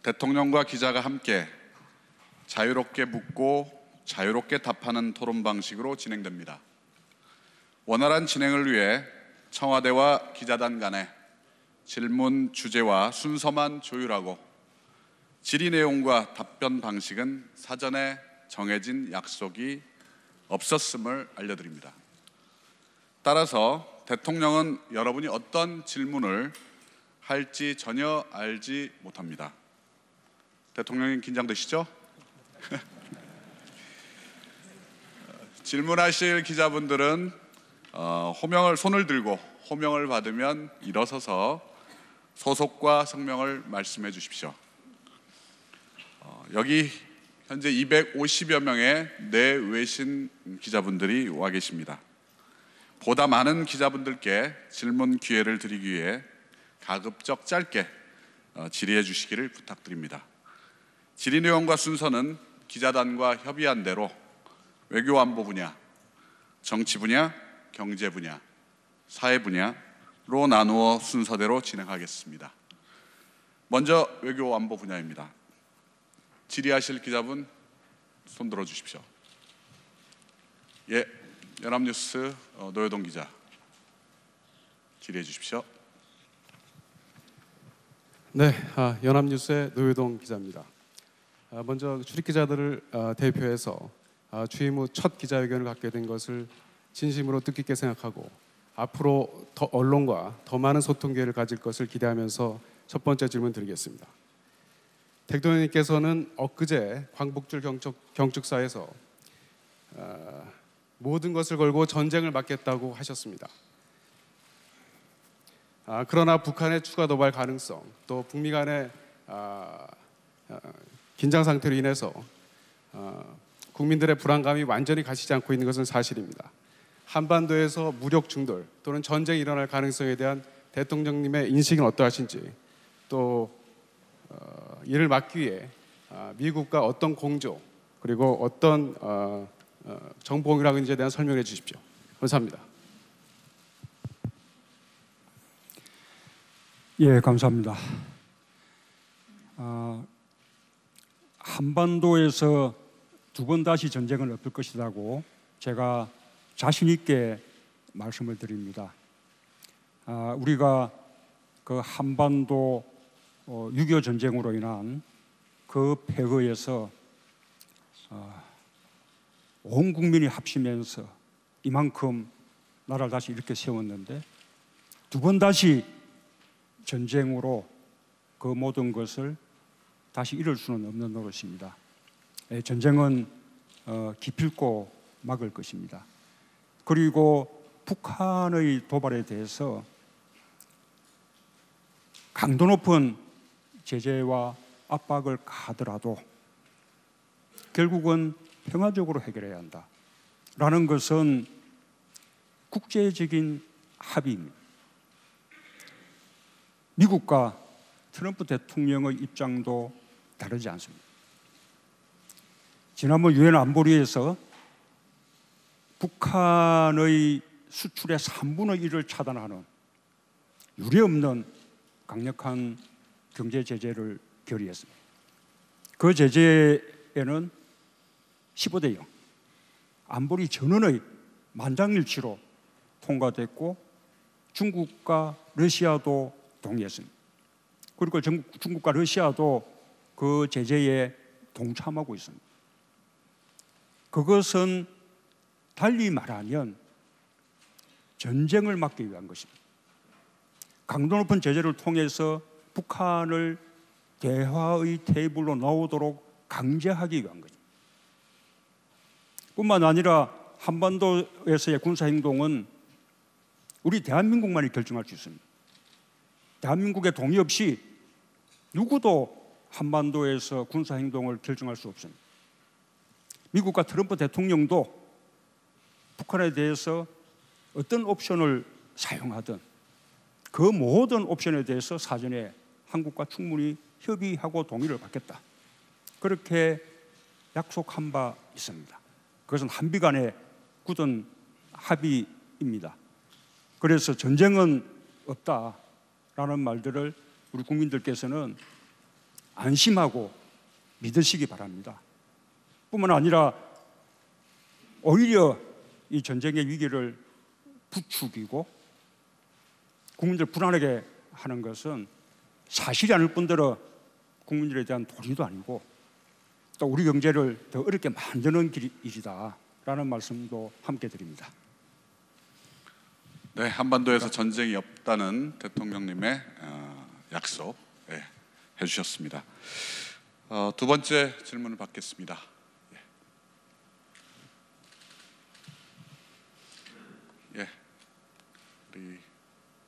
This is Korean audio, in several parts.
대통령과 기자가 함께 자유롭게 묻고 자유롭게 답하는 토론 방식으로 진행됩니다. 원활한 진행을 위해 청와대와 기자단 간에 질문 주제와 순서만 조율하고 질의 내용과 답변 방식은 사전에 정해진 약속이 없었음을 알려드립니다. 따라서 대통령은 여러분이 어떤 질문을 할지 전혀 알지 못합니다. 대통령님 긴장되시죠? 질문하실 기자분들은 손을 들고 호명을 받으면 일어서서 소속과 성명을 말씀해 주십시오. 여기 현재 250여 명의 내외신 기자분들이 와 계십니다. 보다 많은 기자분들께 질문 기회를 드리기 위해 가급적 짧게 질의해 주시기를 부탁드립니다. 질의 내용과 순서는 기자단과 협의한 대로 외교안보 분야, 정치 분야, 경제 분야, 사회 분야로 나누어 순서대로 진행하겠습니다. 먼저 외교안보 분야입니다. 질의하실 기자분 손 들어 주십시오. 예, 연합뉴스 노효동 기자 질의해 주십시오. 네, 연합뉴스의 노효동 기자입니다. 먼저 출입기자들을 대표해서 취임 후 첫 기자회견을 갖게 된 것을 진심으로 뜻깊게 생각하고 앞으로 더 언론과 더 많은 소통 기회를 가질 것을 기대하면서 첫 번째 질문 드리겠습니다. 대통령님께서는 엊그제 광복절 경축사에서 모든 것을 걸고 전쟁을 막겠다고 하셨습니다. 그러나 북한의 추가 도발 가능성, 또 북미 간의 긴장 상태로 인해서 국민들의 불안감이 완전히 가시지 않고 있는 것은 사실입니다. 한반도에서 무력 충돌 또는 전쟁이 일어날 가능성에 대한 대통령님의 인식은 어떠하신지, 또 이를 막기 위해 미국과 어떤 공조 그리고 어떤 정보 공유라는지에 대한 설명해 주십시오. 감사합니다. 예, 감사합니다. 한반도에서 두 번 다시 전쟁은 없을 것이라고 제가 자신 있게 말씀을 드립니다. 우리가 그 한반도 6.25 전쟁으로 인한 그 폐허에서 온 국민이 합치면서 이만큼 나라를 다시 이렇게 세웠는데 두 번 다시 전쟁으로 그 모든 것을 다시 이룰 수는 없는 노릇입니다. 전쟁은 기필코 막을 것입니다. 그리고 북한의 도발에 대해서 강도 높은 제재와 압박을 가하더라도 결국은 평화적으로 해결해야 한다라는 것은 국제적인 합의입니다. 미국과 트럼프 대통령의 입장도 다르지 않습니다. 지난번 유엔 안보리에서 북한의 수출의 3분의 1을 차단하는 유례없는 강력한 경제 제재를 결의했습니다. 그 제재에는 15대 0, 안보리 전원의 만장일치로 통과됐고 중국과 러시아도 동의했습니다. 그리고 중국과 러시아도 그 제재에 동참하고 있습니다. 그것은 달리 말하면 전쟁을 막기 위한 것입니다. 강도 높은 제재를 통해서 북한을 대화의 테이블로 나오도록 강제하기 위한 것입니다. 뿐만 아니라 한반도에서의 군사행동은 우리 대한민국만이 결정할 수 있습니다. 대한민국의 동의 없이 누구도 한반도에서 군사행동을 결정할 수 없습니다. 미국과 트럼프 대통령도 북한에 대해서 어떤 옵션을 사용하든 그 모든 옵션에 대해서 사전에 한국과 충분히 협의하고 동의를 받겠다, 그렇게 약속한 바 있습니다. 그것은 한미 간의 굳은 합의입니다. 그래서 전쟁은 없다라는 말들을 우리 국민들께서는 안심하고 믿으시기 바랍니다. 뿐만 아니라 오히려 이 전쟁의 위기를 부추기고 국민들 불안하게 하는 것은 사실이 아닐 뿐더러 국민들에 대한 도리도 아니고 또 우리 경제를 더 어렵게 만드는 일이다라는 말씀도 함께 드립니다. 네, 한반도에서 전쟁이 없다는 대통령님의 약속 해주셨습니다. 두 번째 질문을 받겠습니다. 우리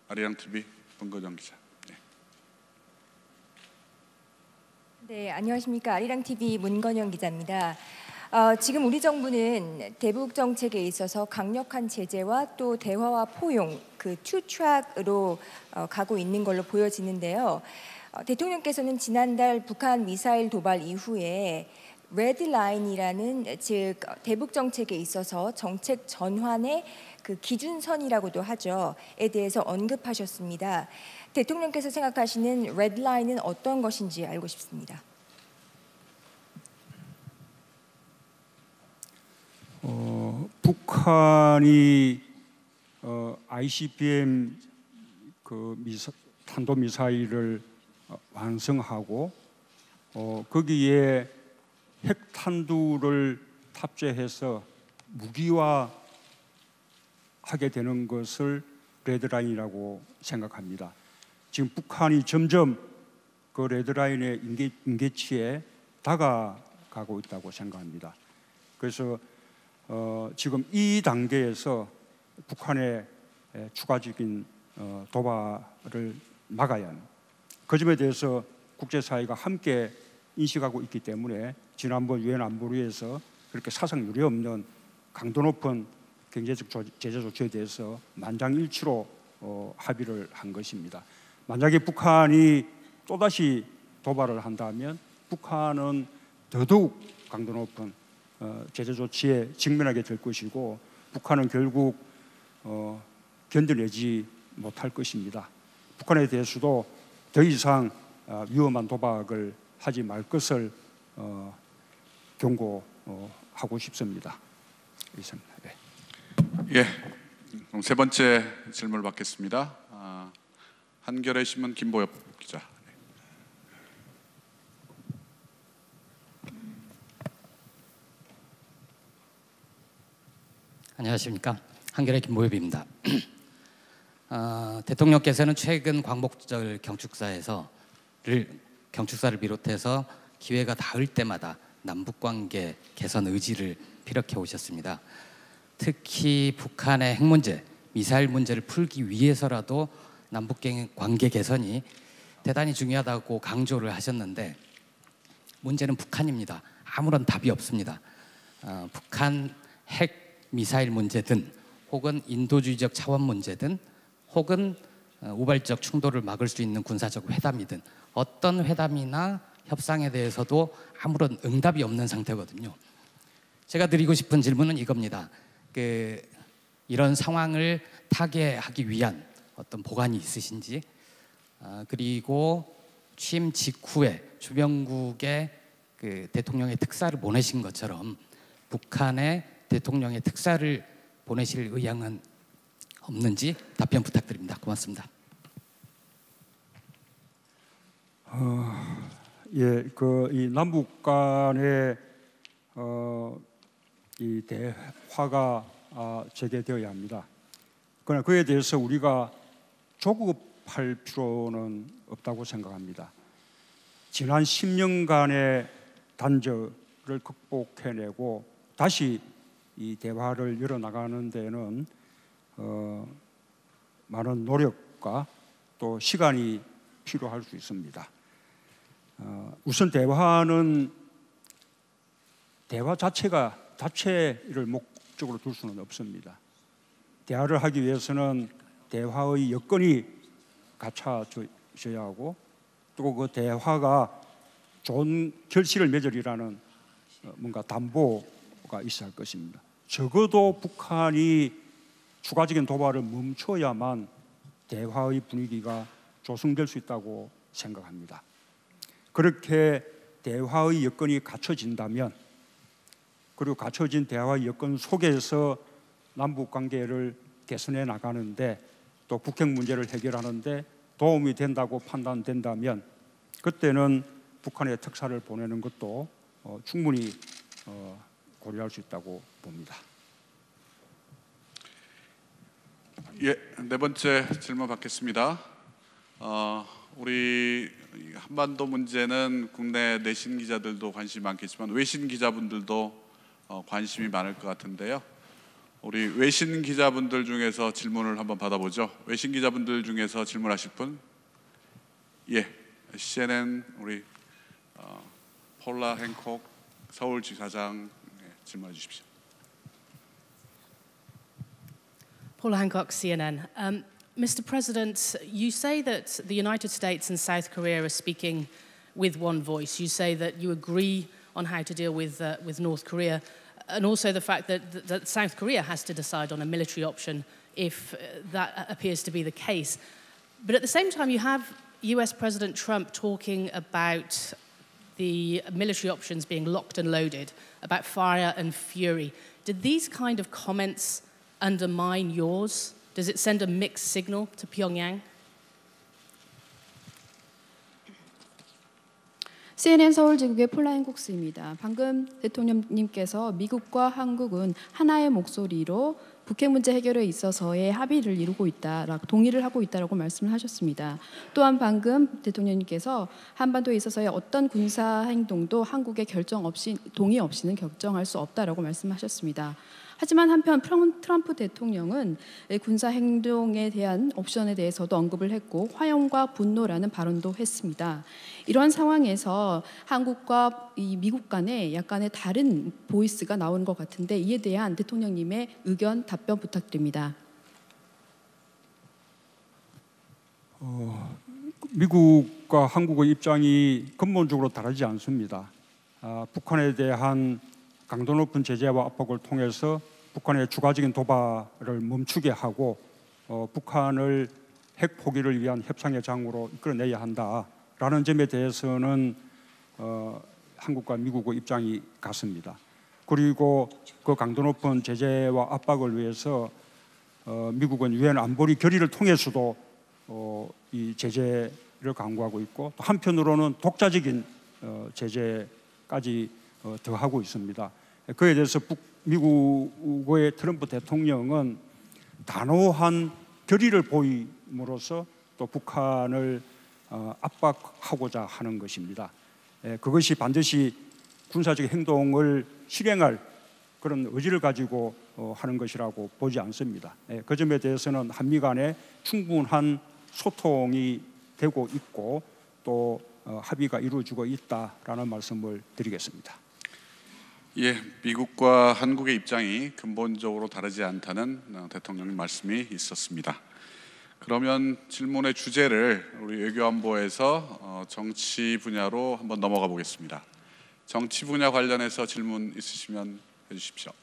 아리랑 TV 문건영 기자. 네, 안녕하십니까. 아리랑 TV 문건영 기자입니다. 지금 우리 정부는 대북 정책에 있어서 강력한 제재와 또 대화와 포용 그 투 트랙으로 가고 있는 걸로 보여지는데요. 대통령께서는 지난달 북한 미사일 도발 이후에 레드라인이라는 즉 대북 정책에 있어서 정책 전환의 그 기준선이라고도 하죠.에 대해서 언급하셨습니다. 대통령께서 생각하시는 레드라인은 어떤 것인지 알고 싶습니다. 북한이 ICBM 탄도 미사일을 완성하고 거기에 핵탄두를 탑재해서 무기화하게 되는 것을 레드라인이라고 생각합니다. 지금 북한이 점점 그 레드라인의 임계치에 다가가고 있다고 생각합니다. 그래서 지금 이 단계에서 북한의 추가적인 도발을 막아야 하는 그 점에 대해서 국제사회가 함께 인식하고 있기 때문에 지난번 유엔 안보리에서 그렇게 사상 유례 없는 강도 높은 경제적 제재 조치에 대해서 만장일치로 합의를 한 것입니다. 만약에 북한이 또다시 도발을 한다면 북한은 더더욱 강도 높은 제재 조치에 직면하게 될 것이고 북한은 결국 견뎌내지 못할 것입니다. 북한에 대해서도 더 이상 위험한 도박을 하지 말 것을 경고하고 싶습니다. 이상입니다. 네. 예, 그럼 세 번째 질문을 받겠습니다. 한겨레 신문 김보엽 기자. 안녕하십니까. 한겨레 김보엽입니다. 대통령께서는 최근 광복절 경축사를 비롯해서 기회가 닿을 때마다 남북관계 개선 의지를 피력해 오셨습니다. 특히 북한의 핵 문제, 미사일 문제를 풀기 위해서라도 남북관계 개선이 대단히 중요하다고 강조를 하셨는데 문제는 북한입니다. 아무런 답이 없습니다. 북한 핵 미사일 문제든 혹은 인도주의적 차원 문제든 혹은 우발적 충돌을 막을 수 있는 군사적 회담이든 어떤 회담이나 협상에 대해서도 아무런 응답이 없는 상태거든요. 제가 드리고 싶은 질문은 이겁니다. 이런 상황을 타개하기 위한 어떤 보관이 있으신지, 그리고 취임 직후에 주변국에 대통령의 특사를 보내신 것처럼 북한에 대통령의 특사를 보내실 의향은 없는지 답변 부탁드립니다. 고맙습니다. 이 남북 간의 이 대화가 재개되어야 합니다. 그러나 그에 대해서 우리가 조급할 필요는 없다고 생각합니다. 지난 10년간의 단절을 극복해내고 다시 이 대화를 열어나가는 데는 많은 노력과 또 시간이 필요할 수 있습니다. 우선 대화 자체를 목적으로 둘 수는 없습니다. 대화를 하기 위해서는 대화의 여건이 갖춰져야 하고 또 그 대화가 좋은 결실을 맺으리라는 뭔가 담보가 있어야 할 것입니다. 적어도 북한이 추가적인 도발을 멈춰야만 대화의 분위기가 조성될 수 있다고 생각합니다. 그렇게 대화의 여건이 갖춰진다면, 그리고 갖춰진 대화의 여건 속에서 남북 관계를 개선해 나가는데 또 북핵 문제를 해결하는데 도움이 된다고 판단된다면 그때는 북한에 특사를 보내는 것도 충분히 고려할 수 있다고 봅니다. 예, 네 번째 질문 받겠습니다. 우리 한반도 문제는 국내 내신 기자들도 관심이 많겠지만 외신 기자분들도 관심이 많을 것 같은데요. 우리 외신 기자분들 중에서 질문을 한번 받아보죠. 외신 기자분들 중에서 질문하실 분? 예, CNN 우리 폴라 행콕 서울지사장 질문해 주십시오. Paula Hancock, CNN. Mr. President, you say that the United States and South Korea are speaking with one voice. You say that you agree on how to deal with North Korea, and also the fact that South Korea has to decide on a military option if that appears to be the case. But at the same time, you have US President Trump talking about the military options being locked and loaded, about fire and fury. Did these kind of comments undermine yours? Does it send a mixed signal to Pyongyang? CNN 서울지국의 폴라 행콕스입니다. 방금 대통령님께서 미국과 한국은 하나의 목소리로 북핵 문제 해결에 있어서의 합의를 이루고 있다, 동의를 하고 있다라고 말씀을 하셨습니다. 또한 방금 대통령님께서 한반도에 있어서의 어떤 군사 행동도 한국의 결정 없이, 동의 없이는 결정할 수 없다라고 말씀하셨습니다. 하지만 한편 트럼프 대통령은 군사 행동에 대한 옵션에 대해서도 언급을 했고 화염과 분노라는 발언도 했습니다. 이런 상황에서 한국과 이 미국 간에 약간의 다른 보이스가 나오는 것 같은데 이에 대한 대통령님의 의견, 답변 부탁드립니다. 미국과 한국의 입장이 근본적으로 다르지 않습니다. 북한에 대한 강도 높은 제재와 압박을 통해서 북한의 추가적인 도발을 멈추게 하고 북한을 핵 포기를 위한 협상의 장으로 이끌어내야 한다라는 점에 대해서는 한국과 미국의 입장이 같습니다. 그리고 그 강도 높은 제재와 압박을 위해서 미국은 유엔 안보리 결의를 통해서도 이 제재를 강구하고 있고 또 한편으로는 독자적인 제재까지 더하고 있습니다. 그에 대해서 미국의 트럼프 대통령은 단호한 결의를 보임으로써 또 북한을 압박하고자 하는 것입니다. 그것이 반드시 군사적 행동을 실행할 그런 의지를 가지고 하는 것이라고 보지 않습니다. 그 점에 대해서는 한미 간에 충분한 소통이 되고 있고 또 합의가 이루어지고 있다라는 말씀을 드리겠습니다. 예, 미국과 한국의 입장이 근본적으로 다르지 않다는 대통령님 말씀이 있었습니다. 그러면 질문의 주제를 우리 외교안보에서 정치 분야로 한번 넘어가 보겠습니다. 정치 분야 관련해서 질문 있으시면 해주십시오.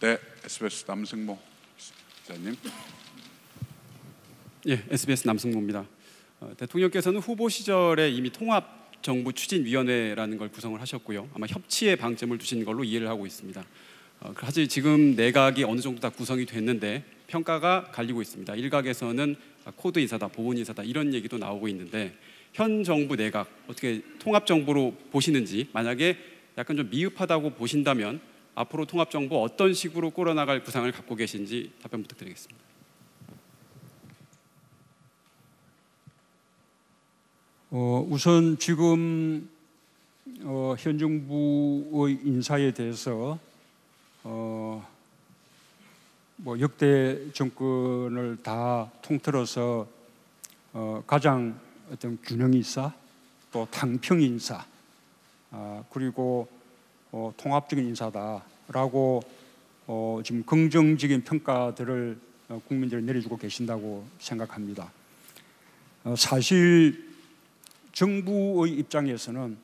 네, SBS 남승모 기자님. 예, SBS 남승모입니다. 대통령께서는 후보 시절에 이미 통합정부추진위원회라는 걸 구성을 하셨고요. 아마 협치에 방점을 두신 걸로 이해를 하고 있습니다. 사실 지금 내각이 어느 정도 다 구성이 됐는데 평가가 갈리고 있습니다. 일각에서는 코드 인사다, 보훈 인사다 이런 얘기도 나오고 있는데 현 정부 내각 어떻게 통합정부로 보시는지, 만약에 약간 좀 미흡하다고 보신다면 앞으로 통합정부 어떤 식으로 꾸려나갈 구상을 갖고 계신지 답변 부탁드리겠습니다. 우선 지금 현 정부의 인사에 대해서 역대 정권을 다 통틀어서 가장 어떤 균형 인사, 또 당평 인사, 그리고 통합적인 인사다라고 지금 긍정적인 평가들을 국민들이 내려주고 계신다고 생각합니다. 사실 정부의 입장에서는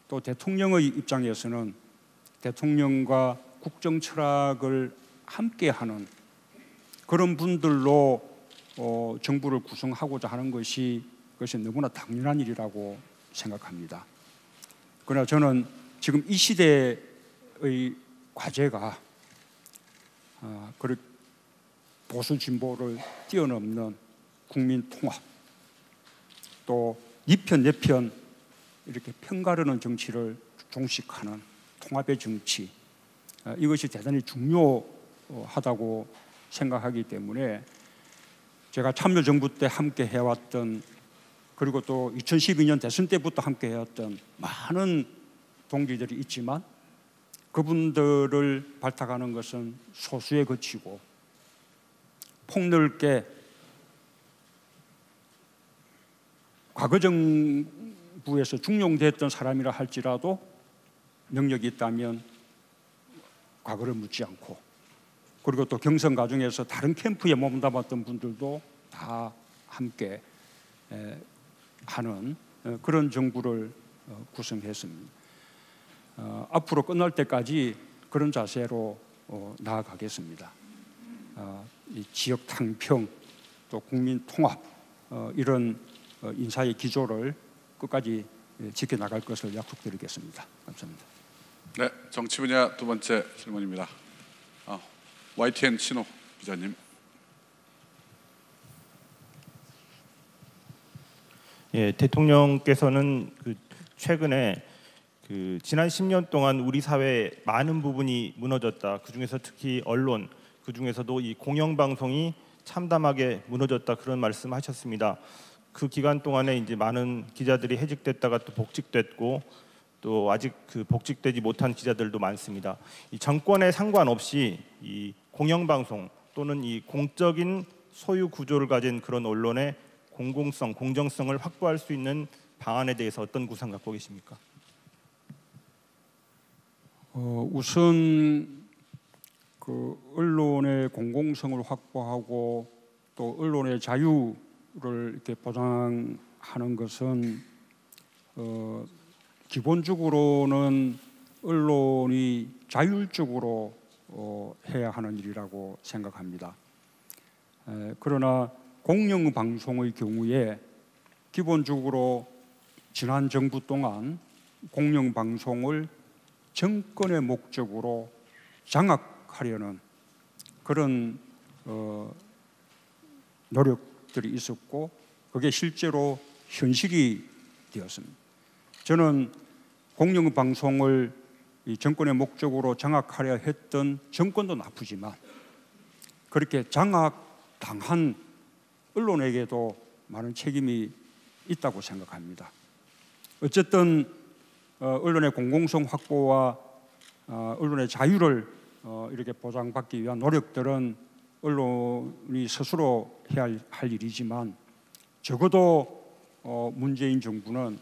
또 대통령의 입장에서는 대통령과 국정 철학을 함께하는 그런 분들로 정부를 구성하고자 하는 것이 것이 너무나 당연한 일이라고 생각합니다. 그러나 저는 지금 이 시대의 과제가 보수 진보를 뛰어넘는 국민 통합, 또 네 편 내 편 이렇게 편가르는 정치를 종식하는 통합의 정치, 이것이 대단히 중요하다고 생각하기 때문에 제가 참여정부 때 함께 해왔던, 그리고 또 2012년 대선 때부터 함께 해왔던 많은 동지들이 있지만 그분들을 발탁하는 것은 소수에 그치고 폭넓게 과거 정부에서 중용됐던 사람이라 할지라도 능력이 있다면 과거를 묻지 않고, 그리고 또 경선 과정에서 다른 캠프에 몸담았던 분들도 다 함께 하는 그런 정부를 구성했습니다. 앞으로 끝날 때까지 그런 자세로 나아가겠습니다. 이 지역 탕평, 또 국민 통합, 이런 인사의 기조를 끝까지 지켜나갈 것을 약속드리겠습니다. 감사합니다. 네, 정치 분야 두 번째 질문입니다. YTN 신호 기자님. 예, 대통령께서는 최근에 지난 10년 동안 우리 사회의 많은 부분이 무너졌다. 그 중에서 특히 언론, 그 중에서도 이 공영방송이 참담하게 무너졌다, 그런 말씀하셨습니다. 그 기간 동안에 이제 많은 기자들이 해직됐다가 또 복직됐고, 또 아직 복직되지 못한 기자들도 많습니다. 이 정권에 상관없이 이 공영방송 또는 이 공적인 소유 구조를 가진 그런 언론의 공공성, 공정성을 확보할 수 있는 방안에 대해서 어떤 구상 갖고 계십니까? 우선 언론의 공공성을 확보하고 또 언론의 자유를 이렇게 보장하는 것은 기본적으로는 언론이 자율적으로 해야 하는 일이라고 생각합니다. 그러나 공영방송의 경우에 기본적으로 지난 정부 동안 공영방송을 정권의 목적으로 장악하려는 그런 노력들이 있었고, 그게 실제로 현실이 되었습니다. 저는 공영방송을 이 정권의 목적으로 장악하려 했던 정권도 나쁘지만 그렇게 장악당한 언론에게도 많은 책임이 있다고 생각합니다. 어쨌든 언론의 공공성 확보와 언론의 자유를 이렇게 보장받기 위한 노력들은 언론이 스스로 해야 할 일이지만, 적어도 문재인 정부는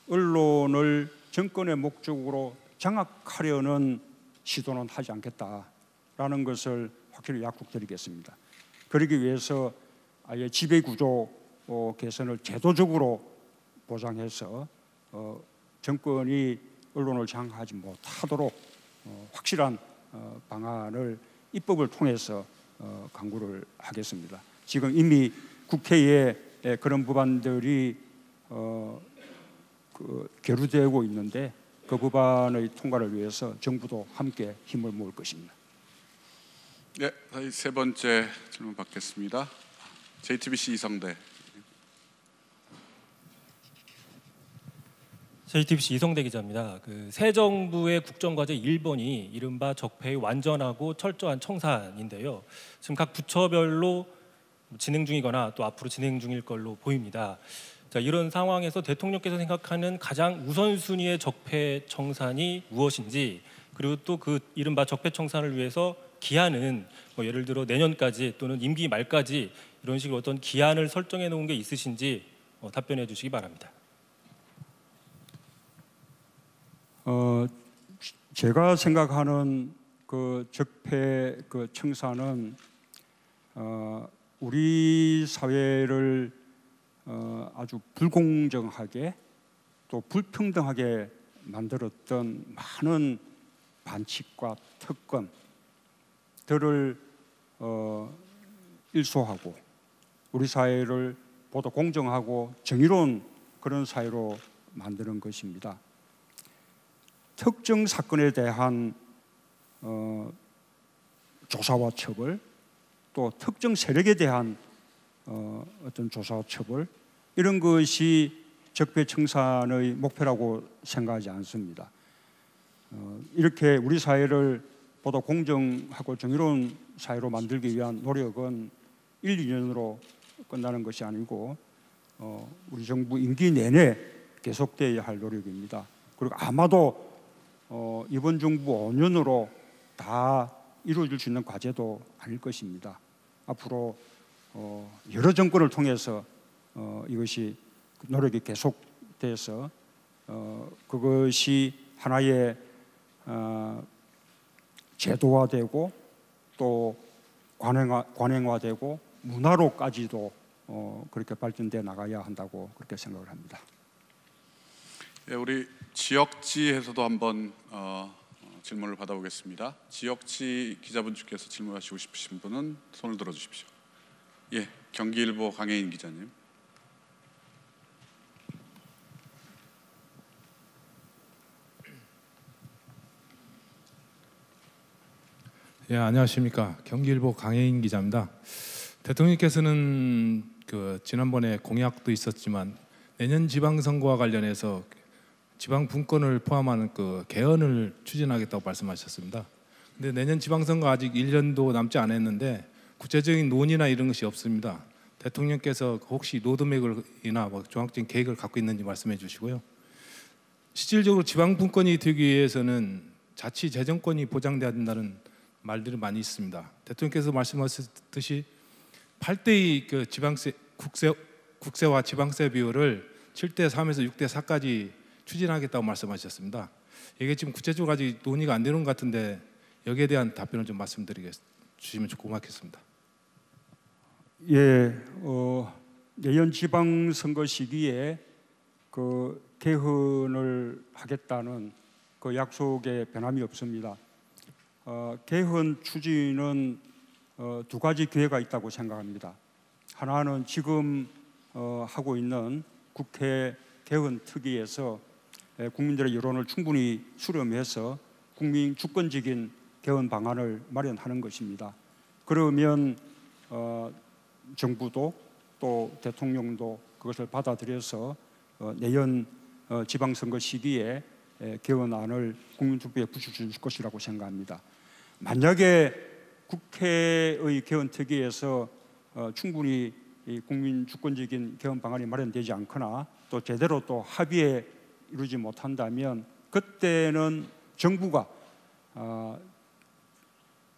언론을 정권의 목적으로 장악하려는 시도는 하지 않겠다라는 것을 확실히 약속드리겠습니다. 그러기 위해서 아예 지배구조 개선을 제도적으로 보장해서 정권이 언론을 장악하지 못하도록 확실한 방안을 입법을 통해서 강구를 하겠습니다. 지금 이미 국회에 그런 법안들이 계류되고 있는데 그 법안의 통과를 위해서 정부도 함께 힘을 모을 것입니다. 네, 다시 세 번째 질문 받겠습니다. JTBC 이성대. JTBC 이성대 기자입니다. 새 정부의 국정과제 1번이 이른바 적폐의 완전하고 철저한 청산인데요. 지금 각 부처별로 진행 중이거나 또 앞으로 진행 중일 걸로 보입니다. 자, 이런 상황에서 대통령께서 생각하는 가장 우선순위의 적폐 청산이 무엇인지, 그리고 또 그 이른바 적폐 청산을 위해서 기한은 예를 들어 내년까지 또는 임기 말까지 이런 식으로 어떤 기한을 설정해 놓은 게 있으신지 답변해 주시기 바랍니다. 제가 생각하는 적폐 청산은 우리 사회를 아주 불공정하게 또 불평등하게 만들었던 많은 반칙과 특권들을 일소하고 우리 사회를 보다 공정하고 정의로운 그런 사회로 만드는 것입니다. 특정 사건에 대한 조사와 처벌, 또 특정 세력에 대한 어떤 조사와 처벌, 이런 것이 적폐청산의 목표라고 생각하지 않습니다. 이렇게 우리 사회를 보다 공정하고 정의로운 사회로 만들기 위한 노력은 1, 2년으로 끝나는 것이 아니고 우리 정부 임기 내내 계속되어야 할 노력입니다. 그리고 아마도 이번 정부 5년으로 다 이루어질 수 있는 과제도 아닐 것입니다. 앞으로 여러 정권을 통해서 이것이 노력이 계속돼서 그것이 하나의 제도화되고 또 관행화되고 문화로까지도 그렇게 발전돼 나가야 한다고 그렇게 생각을 합니다. 네, 우리 지역지에서도 한번 질문을 받아보겠습니다. 지역지 기자분께서 질문하시고 싶으신 분은 손을 들어주십시오. 예, 경기일보 강혜인 기자님. 예, 안녕하십니까. 경기일보 강혜인 기자입니다. 대통령께서는 지난번에 공약도 있었지만 내년 지방선거와 관련해서 지방 분권을 포함한 개헌을 추진하겠다고 말씀하셨습니다. 근데 내년 지방선거 아직 1년도 남지 않았는데 구체적인 논의나 이런 것이 없습니다. 대통령께서 혹시 로드맵이나 종합적인 계획을 갖고 있는지 말씀해 주시고요. 실질적으로 지방 분권이 되기 위해서는 자치 재정권이 보장돼야 된다는 말들이 많이 있습니다. 대통령께서 말씀하셨듯이 8대2 지방세 국세와 지방세 비율을 7대3에서 6대4까지 추진하겠다고 말씀하셨습니다. 이게 지금 구체적으로 아직 논의가 안 되는 것 같은데 여기에 대한 답변을 좀 주시면 고맙겠습니다. 예, 내년 지방선거 시기에 개헌을 하겠다는 그 약속에 변함이 없습니다. 개헌 추진은 두 가지 기회가 있다고 생각합니다. 하나는 지금 하고 있는 국회 개헌 특위에서 국민들의 여론을 충분히 수렴해서 국민 주권적인 개헌 방안을 마련하는 것입니다. 그러면 정부도 또 대통령도 그것을 받아들여서 내년 지방선거 시기에 개헌안을 국민투표에 붙여줄 것이라고 생각합니다. 만약에 국회의 개헌특위에서 충분히 국민 주권적인 개헌 방안이 마련되지 않거나 또 제대로 또 합의에 이루지 못한다면 그때는 정부가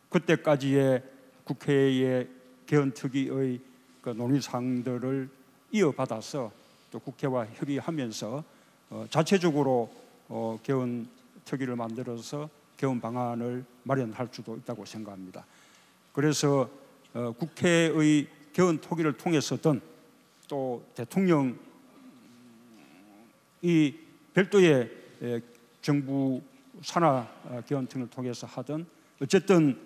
그때까지의 국회의 개헌특위의 논의사항들을 이어받아서 또 국회와 협의하면서 자체적으로 개헌특위를 만들어서 개헌 방안을 마련할 수도 있다고 생각합니다. 그래서 국회의 개헌 토기를 통해서든 또 대통령이 별도의 정부 산하 개헌 등을 통해서 하든 어쨌든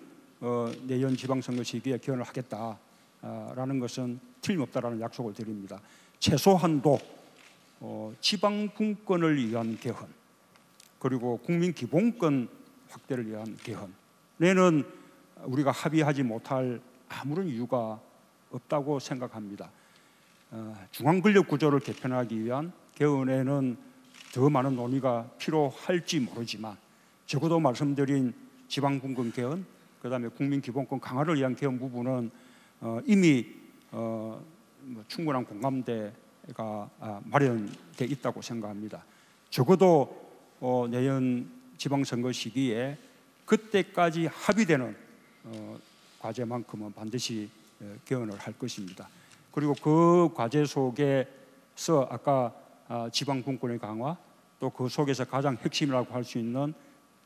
내년 지방선거 시기에 개헌을 하겠다라는 것은 틀림없다라는 약속을 드립니다. 최소한도 지방 분권을 위한 개헌 그리고 국민 기본권 확대를 위한 개헌에는 우리가 합의하지 못할 아무런 이유가 없다고 생각합니다. 중앙 권력 구조를 개편하기 위한 개헌에는 더 많은 논의가 필요할지 모르지만 적어도 말씀드린 지방 분권 개헌, 그다음에 국민 기본권 강화를 위한 개헌 부분은 이미 충분한 공감대가 마련돼 있다고 생각합니다. 적어도 내년 지방선거 시기에 그때까지 합의되는 과제만큼은 반드시 개헌을 할 것입니다. 그리고 그 과제 속에서 아까 지방 분권의 강화 또 그 속에서 가장 핵심이라고 할 수 있는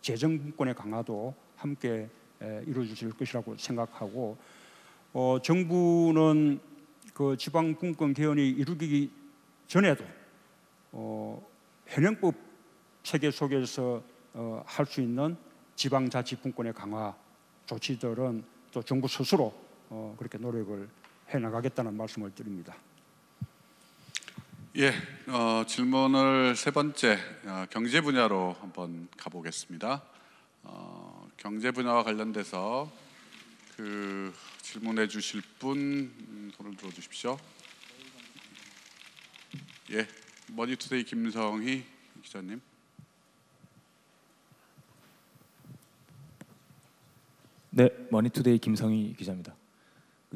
재정 분권의 강화도 함께 이루어질 것이라고 생각하고 정부는 그 지방 분권 개헌이 이루어지기 전에도 현행법 체계 속에서 할 수 있는 지방자치분권의 강화 조치들은 또 정부 스스로 그렇게 노력을 해나가겠다는 말씀을 드립니다. 예, 질문을 세 번째 경제 분야로 한번 가보겠습니다. 경제 분야와 관련돼서 그 질문해 주실 분 손을 들어 주십시오. 예, 머니투데이 김성희 기자님. 네, 머니투데이 김성희 기자입니다.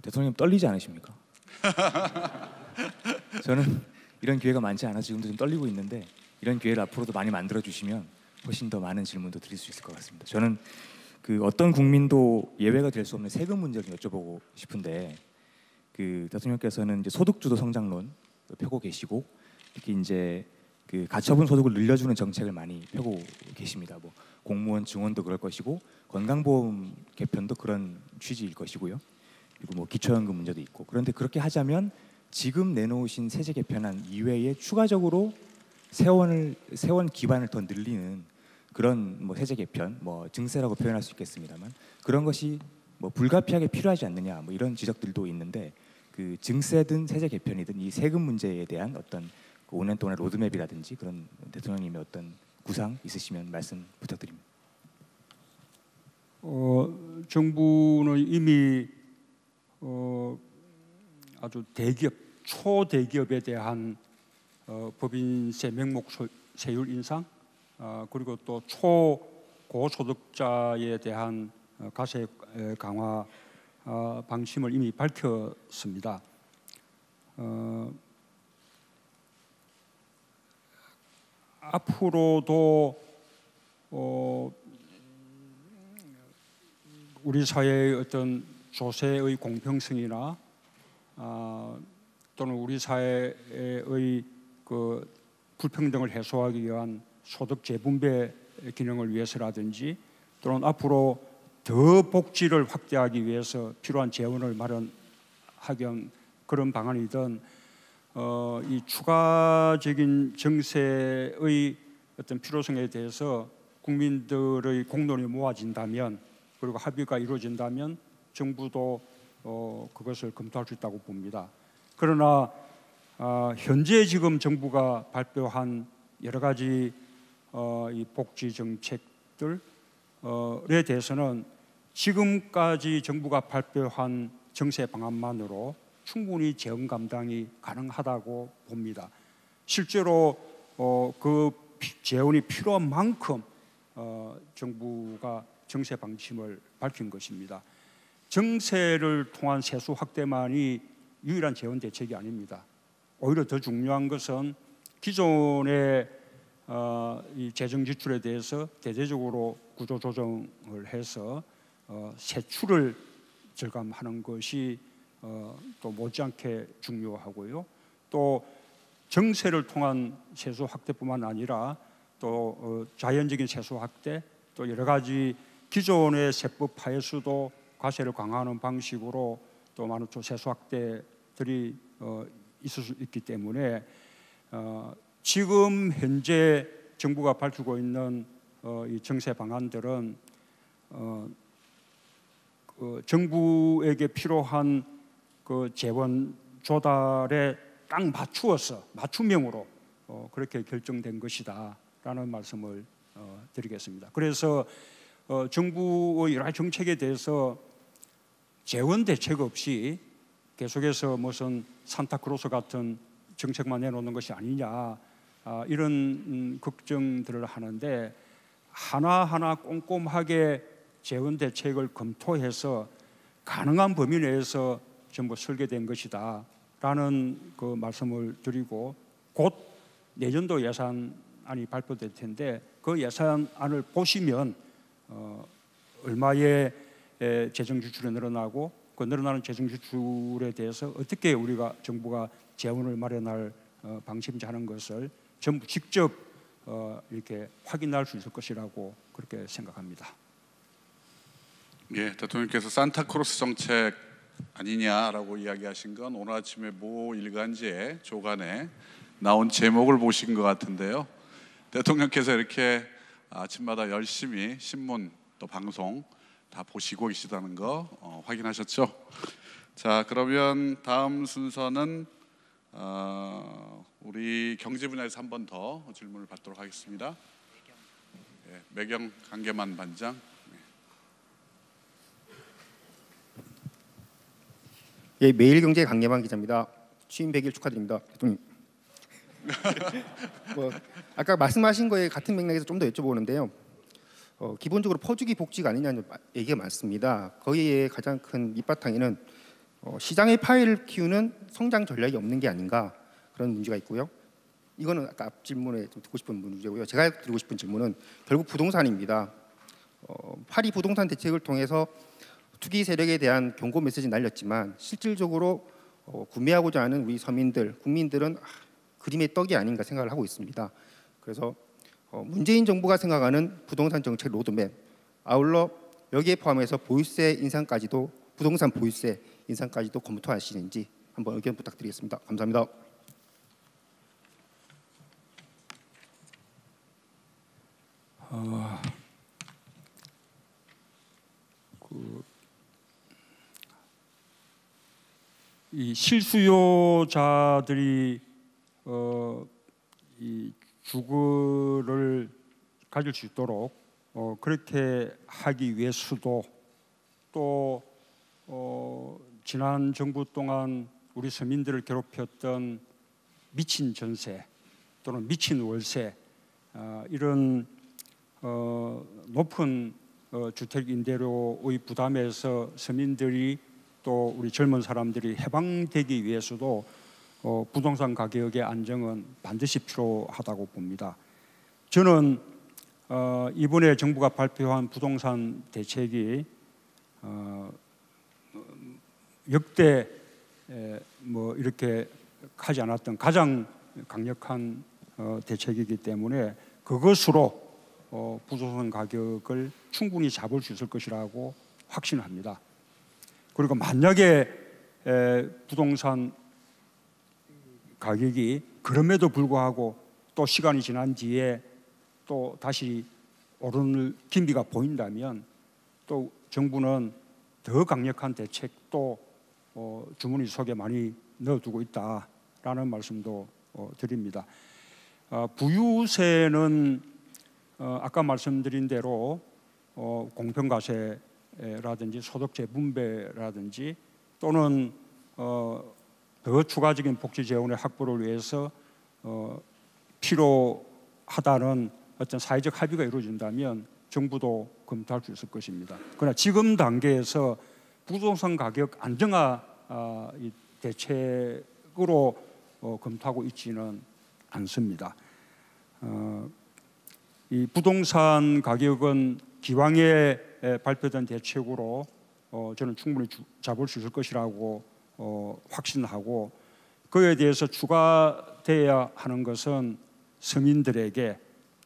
대통령님 떨리지 않으십니까? 저는 이런 기회가 많지 않아서 지금도 좀 떨리고 있는데 이런 기회를 앞으로도 많이 만들어 주시면 훨씬 더 많은 질문도 드릴 수 있을 것 같습니다. 저는 그 어떤 국민도 예외가 될 수 없는 세금 문제를 여쭤보고 싶은데 그 대통령께서는 이제 소득주도 성장론 펴고 계시고 특히 이제 그 가처분 소득을 늘려주는 정책을 많이 펴고 계십니다. 뭐 공무원 증원도 그럴 것이고 건강보험 개편도 그런 취지일 것이고요. 그리고 뭐 기초연금 문제도 있고 그런데 그렇게 하자면 지금 내놓으신 세제 개편안 이외에 추가적으로 세원 기반을 더 늘리는 그런 뭐 세제 개편, 뭐 증세라고 표현할 수 있겠습니다만 그런 것이 뭐 불가피하게 필요하지 않느냐 뭐 이런 지적들도 있는데 그 증세든 세제 개편이든 이 세금 문제에 대한 어떤 그 5년 동안의 로드맵이라든지 그런 대통령님의 어떤 구상 있으시면 말씀 부탁드립니다. 정부는 이미 아주 대기업, 초대기업에 대한 법인세 명목 세율 인상, 그리고 또 초고소득자에 대한 과세 강화 방침을 이미 밝혔습니다. 앞으로도 우리 사회의 어떤 조세의 공평성이나 또는 우리 사회의 그 불평등을 해소하기 위한 소득 재분배 기능을 위해서라든지 또는 앞으로 더 복지를 확대하기 위해서 필요한 재원을 마련하기 위한 그런 방안이든 이 추가적인 정세의 어떤 필요성에 대해서 국민들의 공론이 모아진다면 그리고 합의가 이루어진다면 정부도 그것을 검토할 수 있다고 봅니다. 그러나 현재 지금 정부가 발표한 여러 가지 이 복지 정책들에 대해서는 지금까지 정부가 발표한 정세 방안만으로 충분히 재원 감당이 가능하다고 봅니다. 실제로 그 재원이 필요한 만큼 정부가 정세 방침을 밝힌 것입니다. 정세를 통한 세수 확대만이 유일한 재원 대책이 아닙니다. 오히려 더 중요한 것은 기존의 이 재정 지출에 대해서 대대적으로 구조 조정을 해서 세출을 절감하는 것이 또 못지않게 중요하고요. 또 정세를 통한 세수 확대뿐만 아니라 또 자연적인 세수 확대, 또 여러 가지 기존의 세법 하에서도 과세를 강화하는 방식으로 또 많은 또 세수 확대들이 있을 수 있기 때문에 지금 현재 정부가 밝히고 있는 이 정세 방안들은 정부에게 필요한 그 재원 조달에 딱 맞추어서 맞춤형으로 그렇게 결정된 것이다라는 말씀을 드리겠습니다. 그래서 정부의 여러 정책에 대해서 재원 대책 없이 계속해서 무슨 산타크로스 같은 정책만 내놓는 것이 아니냐 이런 걱정들을 하는데 하나하나 꼼꼼하게 재원 대책을 검토해서 가능한 범위 내에서 전부 설계된 것이다 라는 그 말씀을 드리고 곧 내년도 예산안이 발표될 텐데 그 예산안을 보시면 얼마의 재정 지출이 늘어나고 그 늘어나는 재정 지출에 대해서 어떻게 우리가 정부가 재원을 마련할 방침인지 하는 것을 전부 직접 이렇게 확인할 수 있을 것이라고 그렇게 생각합니다. 예, 대통령께서 산타크로스 정책 아니냐라고 이야기하신 건 오늘 아침에 모 일간지에 조간에 나온 제목을 보신 것 같은데요. 대통령께서 이렇게 아침마다 열심히 신문 또 방송 다 보시고 계시다는 거 확인하셨죠? 자, 그러면 다음 순서는 우리 경제 분야에서 한 번 더 질문을 받도록 하겠습니다. 예, 매경 강계만 반장. 예, 매일경제 강계만 기자입니다. 취임 100일 축하드립니다, 대통령. 아까 말씀하신 거에 같은 맥락에서 좀 더 여쭤보는데요. 기본적으로 퍼주기 복지가 아니냐는 얘기가 많습니다. 거기에 가장 큰 밑바탕에는 시장의 파이를 키우는 성장 전략이 없는 게 아닌가 그런 문제가 있고요. 이거는 아까 앞 질문에 좀 듣고 싶은 문제고요. 제가 드리고 싶은 질문은 결국 부동산입니다. 파리 부동산 대책을 통해서 투기 세력에 대한 경고 메시지 날렸지만 실질적으로 구매하고자 하는 우리 서민들, 국민들은 그림의 떡이 아닌가 생각을 하고 있습니다. 그래서 문재인 정부가 생각하는 부동산 정책 로드맵, 아울러 여기에 포함해서 보유세 인상까지도, 부동산 보유세 인상까지도 검토하시는지 한번 의견 부탁드리겠습니다. 감사합니다. 이 실수요자들이 이 주거를 가질 수 있도록 그렇게 하기 위해서도 또 지난 정부 동안 우리 서민들을 괴롭혔던 미친 전세 또는 미친 월세 이런 높은 주택 임대료의 부담에서 서민들이 또 우리 젊은 사람들이 해방되기 위해서도 부동산 가격의 안정은 반드시 필요하다고 봅니다. 저는 이번에 정부가 발표한 부동산 대책이 역대 뭐 이렇게 하지 않았던 가장 강력한 대책이기 때문에 그것으로 부동산 가격을 충분히 잡을 수 있을 것이라고 확신합니다. 그리고 만약에 부동산 가격이 그럼에도 불구하고 또 시간이 지난 뒤에 또 다시 오르는 기미가 보인다면 또 정부는 더 강력한 대책도 주머니 속에 많이 넣어두고 있다라는 말씀도 드립니다. 부유세는 아까 말씀드린 대로 공평과세라든지 소득세 분배라든지 또는 더 추가적인 복지 재원의 확보를 위해서 필요하다는 어떤 사회적 합의가 이루어진다면 정부도 검토할 수 있을 것입니다. 그러나 지금 단계에서 부동산 가격 안정화 대책으로 검토하고 있지는 않습니다. 이 부동산 가격은 기왕에 발표된 대책으로 저는 충분히 잡을 수 있을 것이라고 확신하고 그에 대해서 추가돼야 하는 것은 서민들에게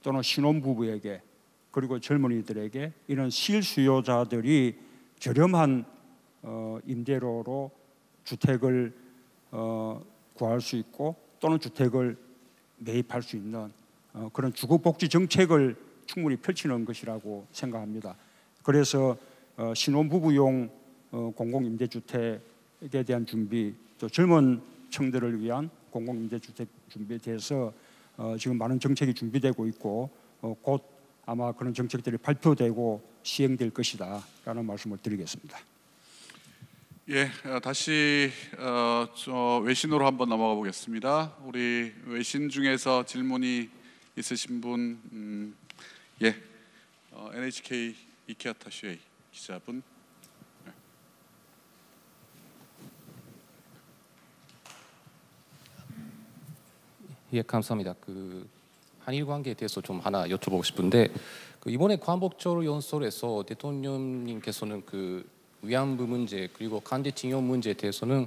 또는 신혼부부에게 그리고 젊은이들에게 이런 실수요자들이 저렴한 임대료로 주택을 구할 수 있고 또는 주택을 매입할 수 있는 그런 주거복지 정책을 충분히 펼치는 것이라고 생각합니다. 그래서 신혼부부용 공공임대주택에 대한 준비, 또 젊은 층들을 위한 공공임대주택 준비에 대해서 지금 많은 정책이 준비되고 있고 곧 아마 그런 정책들이 발표되고 시행될 것이다라는 말씀을 드리겠습니다. 예, 다시 외신으로 한번 넘어가 보겠습니다. 우리 외신 중에서 질문이 있으신 분, NHK 이케아타 슈에이 기자분. 예, 감사합니다. 한일 관계에 대해서 좀 하나 여쭤보고 싶은데 이번에 광복절 연설에서 대통령님께서는 위안부 문제 그리고 강제징용 문제에 대해서는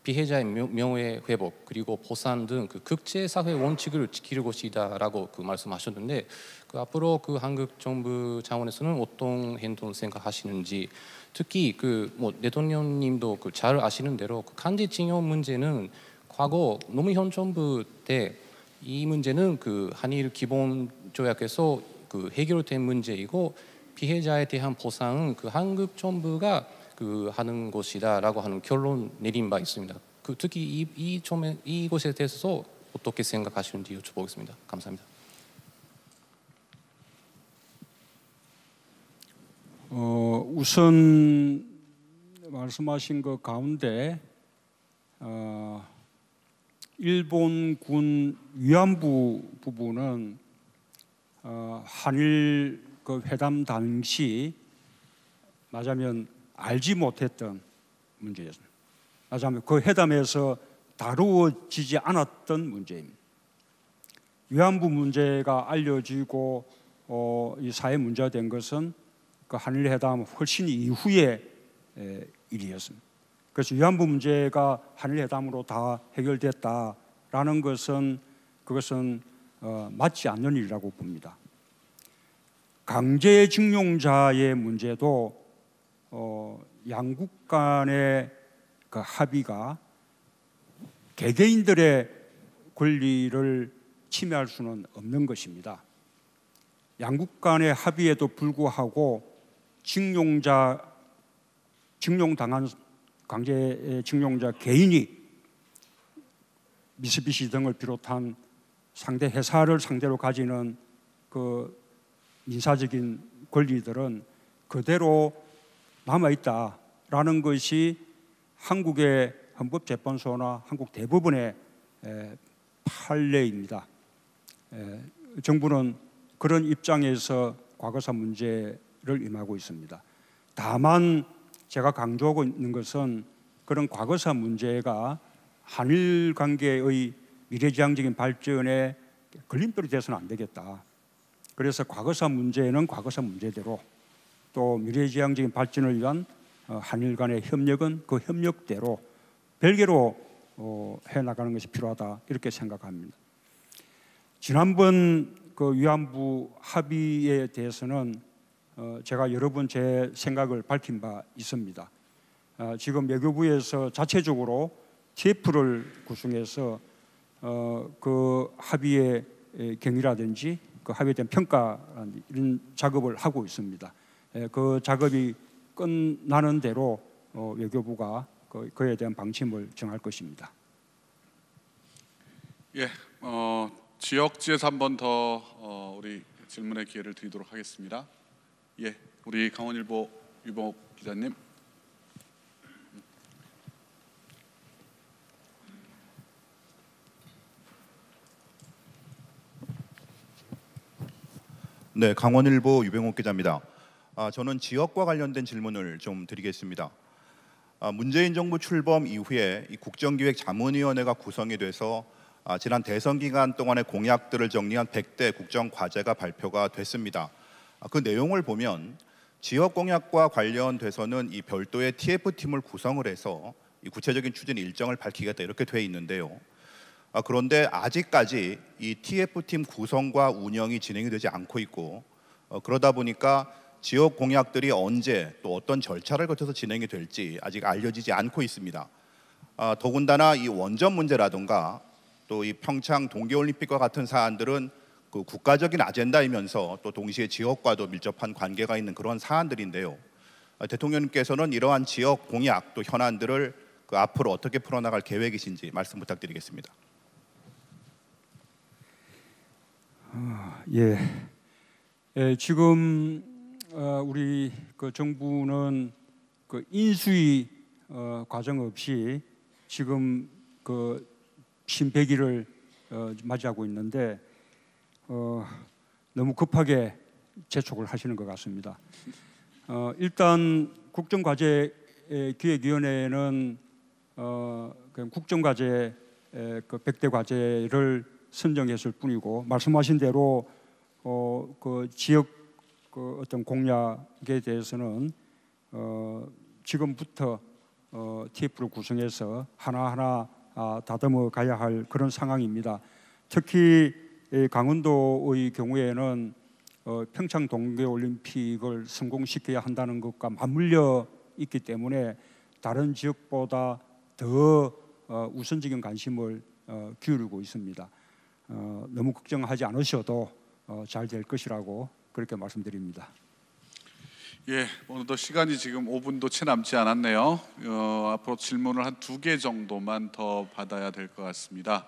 피해자의 명예 회복 그리고 보상 등 국제사회 원칙을 지킬 것이다라고 말씀하셨는데 앞으로 한국 정부 차원에서는 어떤 행동 생각하시는지 특히 대통령님도 잘 아시는 대로 강제징용 문제는 과거 노무현 정부 때 이 문제는 한일 기본 조약에서 해결된 문제이고 피해자에 대한 보상은 한국 정부가 하는 것이다라고 하는 결론 내린 바 있습니다. 특히 이 점에 이것에 대해서 어떻게 생각하시는지 여쭤보겠습니다. 감사합니다. 우선 말씀하신 것 가운데 일본군 위안부 부분은 한일 그 회담 당시 말하자면 알지 못했던 문제였습니다. 말하자면 그 회담에서 다루어지지 않았던 문제입니다. 위안부 문제가 알려지고 이 사회 문제가 된 것은 그 한일 회담 훨씬 이후의 일이었습니다. 그래서 위안부 문제가 한일 회담으로 다 해결됐다라는 것은 그것은 맞지 않는 일이라고 봅니다. 강제징용자의 문제도 양국 간의 그 합의가 개개인들의 권리를 침해할 수는 없는 것입니다. 양국 간의 합의에도 불구하고 징용당한 강제징용자 개인이 미쓰비시 등을 비롯한 상대 회사를 상대로 가지는 그 민사적인 권리들은 그대로 남아있다라는 것이 한국의 헌법재판소나 한국 대법원의 판례입니다. 정부는 그런 입장에서 과거사 문제를 임하고 있습니다. 다만 제가 강조하고 있는 것은 그런 과거사 문제가 한일 관계의 미래지향적인 발전에 걸림돌이 돼서는 안 되겠다. 그래서 과거사 문제는 과거사 문제대로 또 미래지향적인 발전을 위한 한일 간의 협력은 그 협력대로 별개로 해나가는 것이 필요하다 이렇게 생각합니다. 지난번 그 위안부 합의에 대해서는 제가 여러 번 제 생각을 밝힌 바 있습니다. 지금 외교부에서 자체적으로 TF를 구성해서 그 합의의 경위라든지 그 합의에 대한 평가 이런 작업을 하고 있습니다. 그 작업이 끝나는 대로 외교부가 그에 대한 방침을 정할 것입니다. 예, 지역지에서 한 번 더 우리 질문의 기회를 드리도록 하겠습니다. 예, 우리 강원일보 유병옥 기자님. 네, 강원일보 유병옥 기자입니다. 저는 지역과 관련된 질문을 좀 드리겠습니다. 문재인 정부 출범 이후에 이 국정기획자문위원회가 구성이 돼서 지난 대선 기간 동안의 공약들을 정리한 100대 국정과제가 발표가 됐습니다. 그 내용을 보면 지역 공약과 관련돼서는 이 별도의 TF팀을 구성을 해서 이 구체적인 추진 일정을 밝히겠다 이렇게 돼 있는데요. 그런데 아직까지 이 TF팀 구성과 운영이 진행이 되지 않고 있고 그러다 보니까 지역 공약들이 언제 또 어떤 절차를 거쳐서 진행이 될지 아직 알려지지 않고 있습니다. 더군다나 이 원전 문제라든가 또 이 평창 동계올림픽과 같은 사안들은 그 국가적인 아젠다이면서 또 동시에 지역과도 밀접한 관계가 있는 그런 사안들인데요. 대통령님께서는 이러한 지역 공약 또 현안들을 그 앞으로 어떻게 풀어나갈 계획이신지 말씀 부탁드리겠습니다. 지금 우리 그 정부는 그 인수위 과정 없이 지금 그 신배기를 맞이하고 있는데 너무 급하게 재촉을 하시는 것 같습니다. 일단 국정과제 기획위원회는 국정과제 그 100대 과제를 선정했을 뿐이고 말씀하신 대로 그 지역 그 어떤 공약에 대해서는 지금부터 TF를 구성해서 하나하나 다듬어 가야 할 그런 상황입니다. 특히 강원도의 경우에는 평창 동계올림픽을 성공시켜야 한다는 것과 맞물려 있기 때문에 다른 지역보다 더 우선적인 관심을 기울이고 있습니다. 너무 걱정하지 않으셔도 잘 될 것이라고 그렇게 말씀드립니다. 예, 오늘도 시간이 지금 5분도 채 남지 않았네요. 앞으로 질문을 한 2개 정도만 더 받아야 될 것 같습니다.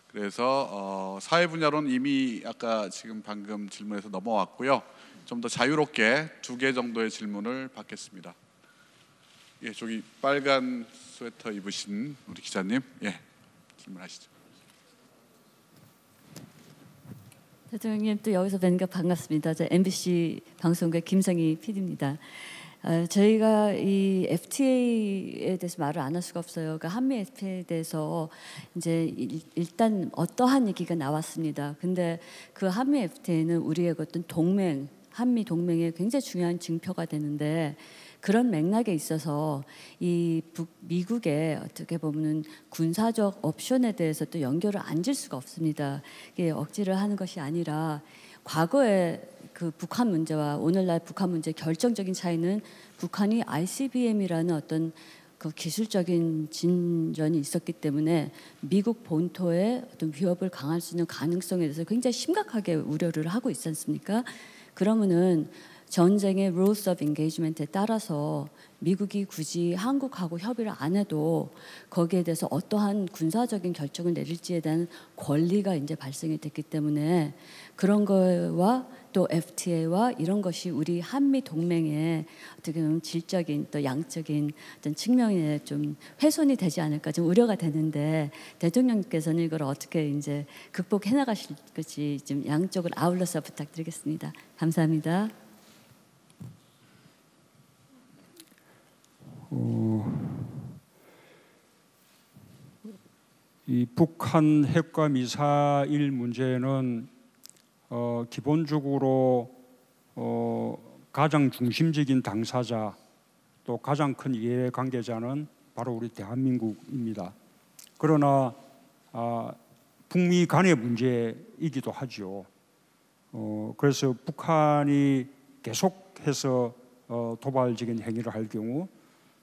그래서 사회 분야로는 이미 아까 지금 방금 질문에서 넘어왔고요. 좀 더 자유롭게 2개 정도의 질문을 받겠습니다. 예, 저기 빨간 스웨터 입으신 우리 기자님, 예, 질문하시죠. 대통령님, 또 여기서 뵙는 게 반갑습니다. 저 MBC 방송국의 김성희 PD입니다. 저희가 이 FTA에 대해서 말을 안 할 수가 없어요. 그러니까 한미 FTA에 대해서 이제 일단 어떠한 얘기가 나왔습니다. 근데 그 한미 FTA는 우리의 어떤 동맹, 한미 동맹의 굉장히 중요한 증표가 되는데, 그런 맥락에 있어서 이 미국의 어떻게 보면 군사적 옵션에 대해서 또 연결을 안 질 수가 없습니다. 이게 억지를 하는 것이 아니라 과거에 그 북한 문제와 오늘날 북한 문제의 결정적인 차이는 북한이 ICBM이라는 어떤 그 기술적인 진전이 있었기 때문에 미국 본토에 어떤 위협을 강할 수 있는 가능성에 대해서 굉장히 심각하게 우려를 하고 있지 않습니까? 그러면은 전쟁의 rules of engagement에 따라서 미국이 굳이 한국하고 협의를 안 해도 거기에 대해서 어떠한 군사적인 결정을 내릴지에 대한 권리가 이제 발생이 됐기 때문에 그런 거와 또 FTA와 이런 것이 우리 한미 동맹의 어떻게 보면 질적인 또 양적인 어떤 측면에 좀 훼손이 되지 않을까 좀 우려가 되는데, 대통령께서는 이걸 어떻게 이제 극복해 나가실 것이 좀 양쪽을 아울러서 부탁드리겠습니다. 감사합니다. 이 북한 핵과 미사일 문제는 기본적으로 가장 중심적인 당사자 또 가장 큰 이해 관계자는 바로 우리 대한민국입니다. 그러나 북미 간의 문제이기도 하죠. 그래서 북한이 계속해서 도발적인 행위를 할 경우,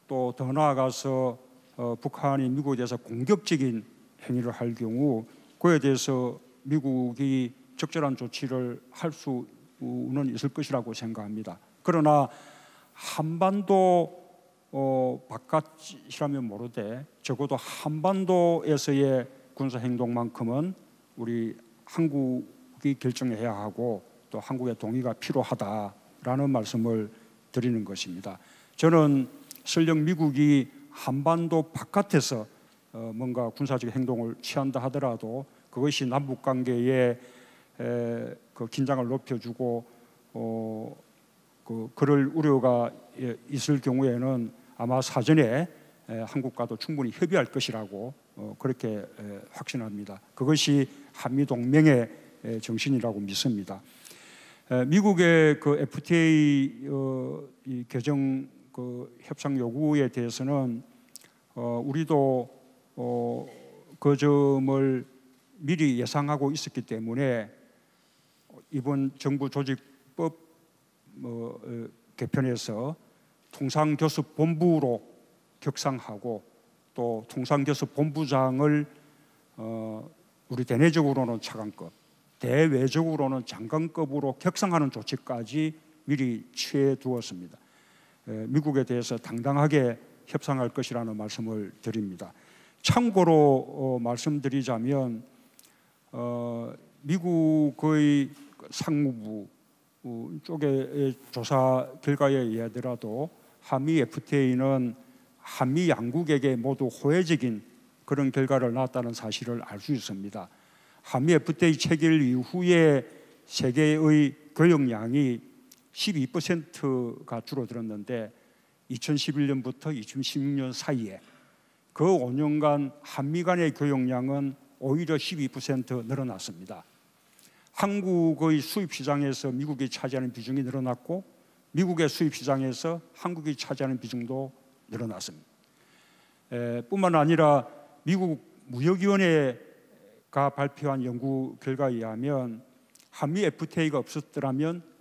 또 더 나아가서 북한이 미국에 대해서 공격적인 행위를 할 경우 그에 대해서 미국이 적절한 조치를 할 수는 있을 것이라고 생각합니다. 그러나 한반도 바깥이라면 모르되 적어도 한반도에서의 군사 행동만큼은 우리 한국이 결정해야 하고 또 한국의 동의가 필요하다라는 말씀을 드리는 것입니다. 저는 설령 미국이 한반도 바깥에서 뭔가 군사적 행동을 취한다 하더라도 그것이 남북 관계에 그 긴장을 높여주고 그럴 우려가 있을 경우에는 아마 사전에 한국과도 충분히 협의할 것이라고 그렇게 확신합니다. 그것이 한미 동맹의 정신이라고 믿습니다. 미국의 그 FTA 이 개정 그 협상 요구에 대해서는 우리도 그 점을 미리 예상하고 있었기 때문에 이번 정부 조직법 개편에서 통상교섭본부로 격상하고 또 통상교섭본부장을 우리 대내적으로는 차관급, 대외적으로는 장관급으로 격상하는 조치까지 미리 취해 두었습니다. 미국에 대해서 당당하게 협상할 것이라는 말씀을 드립니다. 참고로 말씀드리자면 미국의 상무부 쪽의 조사 결과에 의하더라도 한미 FTA는 한미 양국에게 모두 호혜적인 그런 결과를 낳았다는 사실을 알 수 있습니다. 한미 FTA 체결 이후에 세계의 교역량이 12%가 줄어들었는데 2011년부터 2016년 사이에 그 5년간 한미 간의 교역량은 오히려 12% 늘어났습니다. 한국의 수입 시장에서 미국이 차지하는 비중이 늘어났고 미국의 수입 시장에서 한국이 차지하는 비중도 늘어났습니다. 뿐만 아니라 미국 무역위원회가 발표한 연구 결과에 의하면 한미 FTA가 없었더라면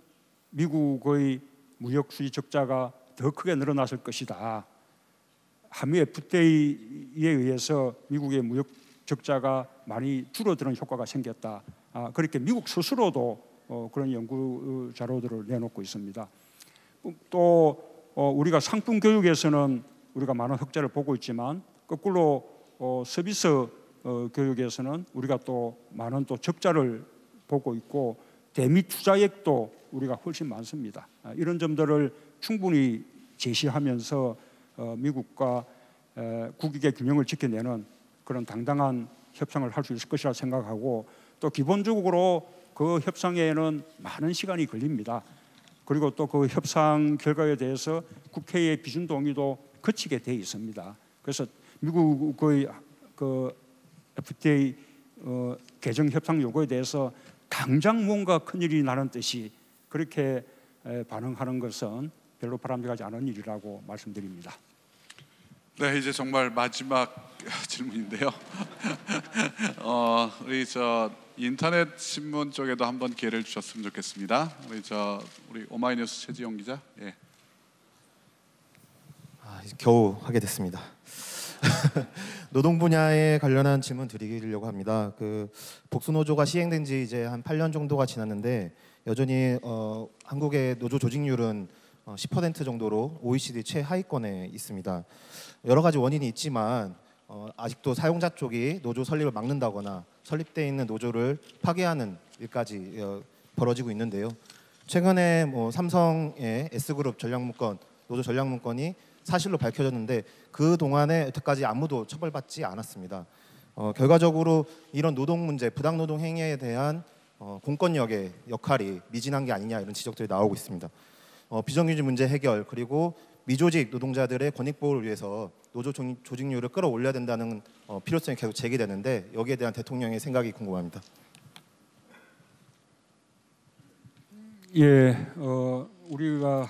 미국의 무역 수지 적자가 더 크게 늘어났을 것이다. 한미 FTA에 의해서 미국의 무역 적자가 많이 줄어드는 효과가 생겼다. 그렇게 미국 스스로도 그런 연구 자료들을 내놓고 있습니다. 또 우리가 상품 교육에서는 우리가 많은 흑자를 보고 있지만 거꾸로 서비스 교육에서는 우리가 또 많은 또 적자를 보고 있고 대미 투자액도 우리가 훨씬 많습니다. 이런 점들을 충분히 제시하면서 미국과 국익의 균형을 지켜내는 그런 당당한 협상을 할 수 있을 것이라 생각하고 또 기본적으로 그 협상에는 많은 시간이 걸립니다. 그리고 또 그 협상 결과에 대해서 국회의 비준 동의도 거치게 돼 있습니다. 그래서 미국의 그 FTA 개정 협상 요구에 대해서 당장 뭔가 큰일이 나는 듯이 그렇게 반응하는 것은 별로 바람직하지 않은 일이라고 말씀드립니다. 네, 이제 정말 마지막 질문인데요. 우리 인터넷 신문 쪽에도 한번 기회를 주셨으면 좋겠습니다. 우리 오마이뉴스 최지용 기자. 예. 이제 겨우 하게 됐습니다. 노동 분야에 관련한 질문 드리려고 합니다. 그 복수노조가 시행된 지 이제 한 8년 정도가 지났는데 여전히 한국의 노조 조직률은 10% 정도로 OECD 최하위권에 있습니다. 여러 가지 원인이 있지만 아직도 사용자 쪽이 노조 설립을 막는다거나 설립되어 있는 노조를 파괴하는 일까지 벌어지고 있는데요. 최근에 삼성의 S그룹 전략문건, 노조 전략문건이 사실로 밝혀졌는데 그 동안에 여태까지 아무도 처벌받지 않았습니다. 결과적으로 이런 노동 문제, 부당 노동 행위에 대한 공권력의 역할이 미진한 게 아니냐 이런 지적들이 나오고 있습니다. 비정규직 문제 해결 그리고 미조직 노동자들의 권익 보호를 위해서 노조 조직률을 끌어올려야 된다는 필요성이 계속 제기되는데 여기에 대한 대통령의 생각이 궁금합니다. 예, 우리가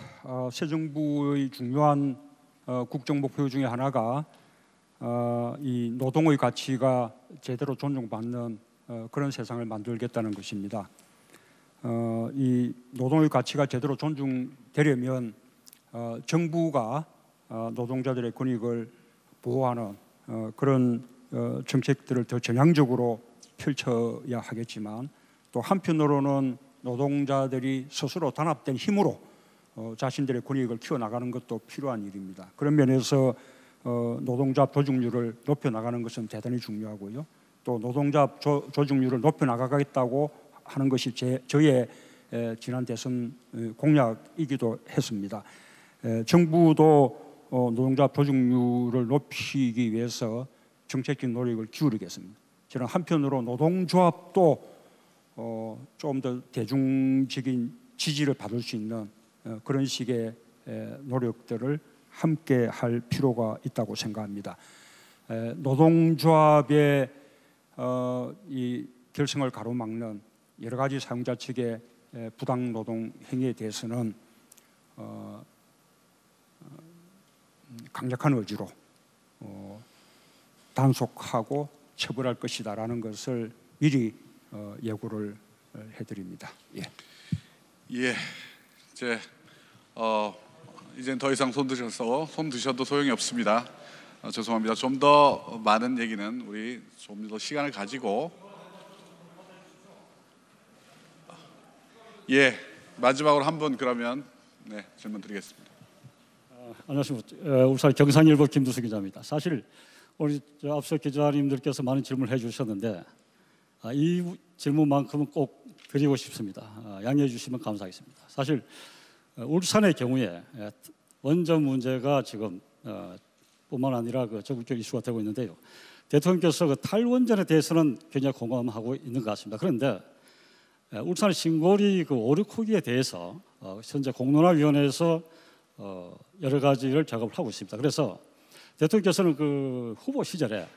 새 정부의 중요한 국정 목표 중에 하나가 이 노동의 가치가 제대로 존중받는 그런 세상을 만들겠다는 것입니다. 이 노동의 가치가 제대로 존중되려면 정부가 노동자들의 권익을 보호하는 그런 정책들을 더 전향적으로 펼쳐야 하겠지만 또 한편으로는 노동자들이 스스로 단합된 힘으로 자신들의 권익을 키워나가는 것도 필요한 일입니다. 그런 면에서 노동자 조직률을 높여나가는 것은 대단히 중요하고요. 또 노동자 조직률을 높여나가겠다고 하는 것이 저의 지난 대선 공약이기도 했습니다. 정부도 노동자 조직률을 높이기 위해서 정책적 노력을 기울이겠습니다. 저는 한편으로 노동조합도 좀 더 대중적인 지지를 받을 수 있는 그런 식의 노력들을 함께 할 필요가 있다고 생각합니다. 노동조합의 이 결성을 가로막는 여러 가지 사용자 측의 부당 노동 행위에 대해서는 강력한 의지로 단속하고 처벌할 것이다라는 것을 미리 예고를 해드립니다. 예. 예. 이제 더 이상 손 드셔도 소용이 없습니다. 죄송합니다. 좀 더 많은 얘기는 우리 좀 더 시간을 가지고 예 마지막으로 한 분 그러면 네 질문 드리겠습니다. 안녕하십니까. 울산 경상일보 김두수 기자입니다. 사실 우리 앞서 기자님들께서 많은 질문을 해주셨는데 이 질문만큼은 꼭 드리고 싶습니다. 양해해 주시면 감사하겠습니다. 사실 울산의 경우에 원전 문제가 지금 뿐만 아니라 그 전국적 이슈가 되고 있는데요. 대통령께서 그 탈원전에 대해서는 굉장히 공감하고 있는 것 같습니다. 그런데 울산 신고리 그 오류코기에 대해서 현재 공론화위원회에서 여러 가지를 작업을 하고 있습니다. 그래서 대통령께서는 그 후보 시절에